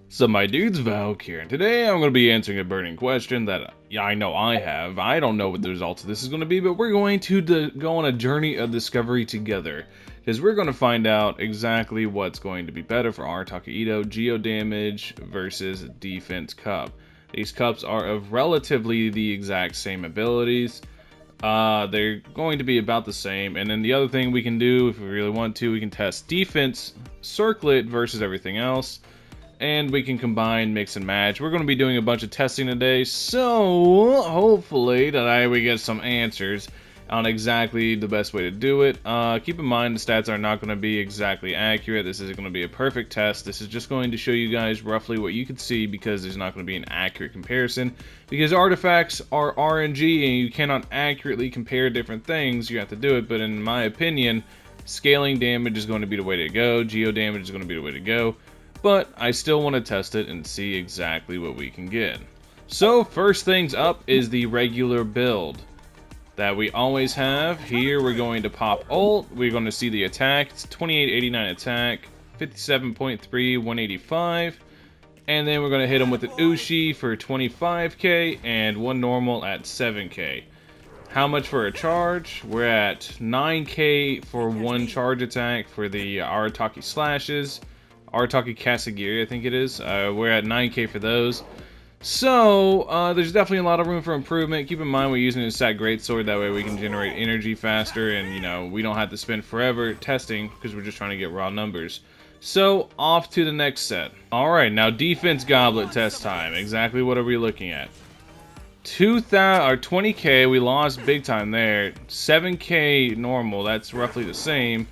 So my dude's Valk here, and today I'm going to be answering a burning question that I know I have. I don't know what the results of this is going to be, but we're going to go on a journey of discovery together. Because we're going to find out exactly what's going to be better for Arataki Itto, Geo Damage versus Defense Cup. These cups are of relatively the exact same abilities. They're going to be about the same, and then the other thing we can do, if we really want to, we can test Defense Circlet versus everything else. And we can combine, mix, and match. We're going to be doing a bunch of testing today, so hopefully today we get some answers on exactly the best way to do it. Keep in mind the stats are not going to be exactly accurate. This isn't going to be a perfect test. This is just going to show you guys roughly what you can see, because there's not going to be an accurate comparison. Because artifacts are RNG and you cannot accurately compare different things. You have to do it, but in my opinion, scaling damage is going to be the way to go. Geo damage is going to be the way to go. But I still want to test it and see exactly what we can get. So first things up is the regular build that we always have. Here we're going to pop ult. We're going to see the attack. It's 2889 attack, 57.3, 185. And then we're going to hit him with an Ushi for 25k and one normal at 7k. How much for a charge? We're at 9k for one charge attack for the Arataki slashes. Arataki Kasagiri, I think it is. We're at 9k for those. So, there's definitely a lot of room for improvement. Keep in mind we're using a Sat Greatsword, that way we can generate energy faster, and, you know, we don't have to spend forever testing, because we're just trying to get raw numbers. So, off to the next set. Alright, now Defense Goblet test time. Exactly what are we looking at? 20k, we lost big time there. 7k normal, that's roughly the same.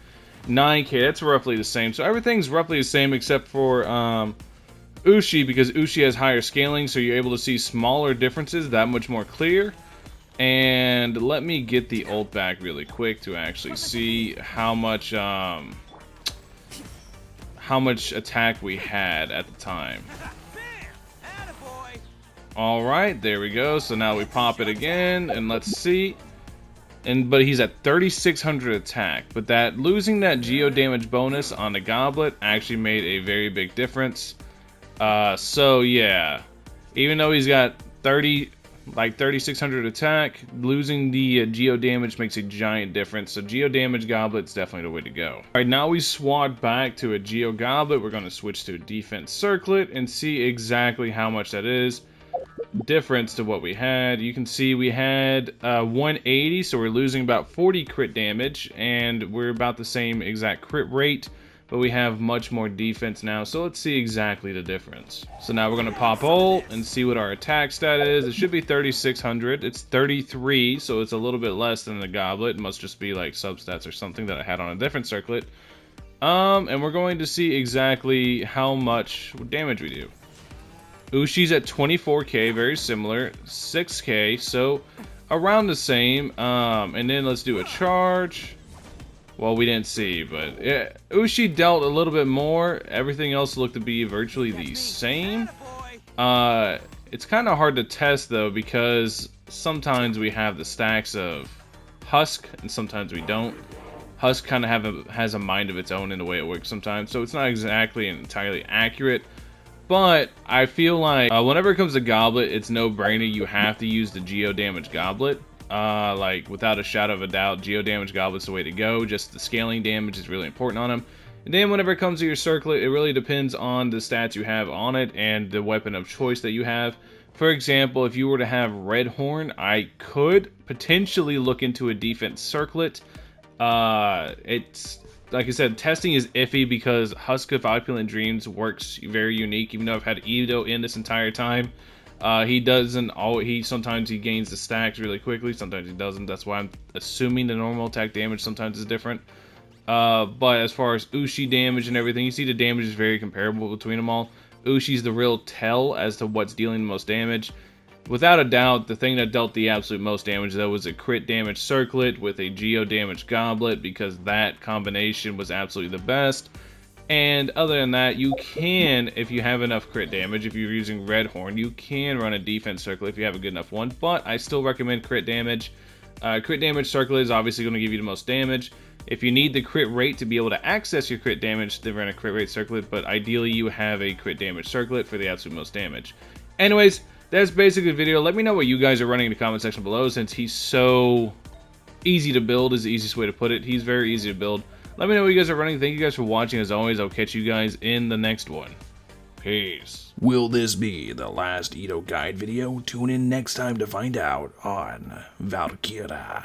9k, that's roughly the same. So everything's roughly the same except for Ushi, because Ushi has higher scaling, so you're able to see smaller differences, that much more clear. And let me get the ult back really quick to actually see how much attack we had at the time. Alright, there we go. So now we pop it again, and let's see. But he's at 3600 attack, but that losing that geo damage bonus on the goblet actually made a very big difference. So yeah, even though he's got 3600 attack, losing the geo damage makes a giant difference. So geo damage goblet's definitely the way to go. Alright, now we swap back to a geo goblet. We're going to switch to a defense circlet and see exactly how much that is. Difference to what we had. You can see we had 180, so we're losing about 40 crit damage, and we're about the same exact crit rate, but we have much more defense now. So let's see exactly the difference. So now we're going to pop ult and see what our attack stat is. It should be 3600. It's 33, so it's a little bit less than the goblet. It must just be like substats or something that I had on a different circlet. And we're going to see exactly how much damage we do. Ushi's at 24k, very similar, 6k, so around the same. And then let's do a charge. Well, we didn't see, but yeah, Ushi dealt a little bit more. Everything else looked to be virtually the same. It's kind of hard to test though, because sometimes we have the stacks of Husk and sometimes we don't. Husk kind of has a mind of its own in the way it works sometimes, so it's not exactly entirely accurate. But I feel like whenever it comes to Goblet, it's no-brainer. You have to use the Geo Damage Goblet. Like, without a shadow of a doubt, Geo Damage Goblet's the way to go. Just the scaling damage is really important on him. And then whenever it comes to your circlet, it really depends on the stats you have on it and the weapon of choice that you have. For example, if you were to have Red Horn, I could potentially look into a defense circlet. It's... Like I said, testing is iffy because Husk of Opulent Dreams works very unique. Even though I've had Itto in this entire time, he doesn't. Sometimes he gains the stacks really quickly. Sometimes he doesn't. That's why I'm assuming the normal attack damage sometimes is different. But as far as Ushi damage and everything, you see the damage is very comparable between them all. Ushi's the real tell as to what's dealing the most damage. Without a doubt, the thing that dealt the absolute most damage, though, was a crit damage circlet with a geo damage goblet, because that combination was absolutely the best. And other than that, you can, if you have enough crit damage, if you're using Red Horn, you can run a defense circlet if you have a good enough one, but I still recommend crit damage. Crit damage circlet is obviously going to give you the most damage. If you need the crit rate to be able to access your crit damage, then run a crit rate circlet, but ideally you have a crit damage circlet for the absolute most damage. Anyways, that's basically the video. Let me know what you guys are running in the comment section below, since he's so easy to build is the easiest way to put it. He's very easy to build. Let me know what you guys are running. Thank you guys for watching. As always, I'll catch you guys in the next one. Peace. Will this be the last Itto guide video? Tune in next time to find out on Valkyria.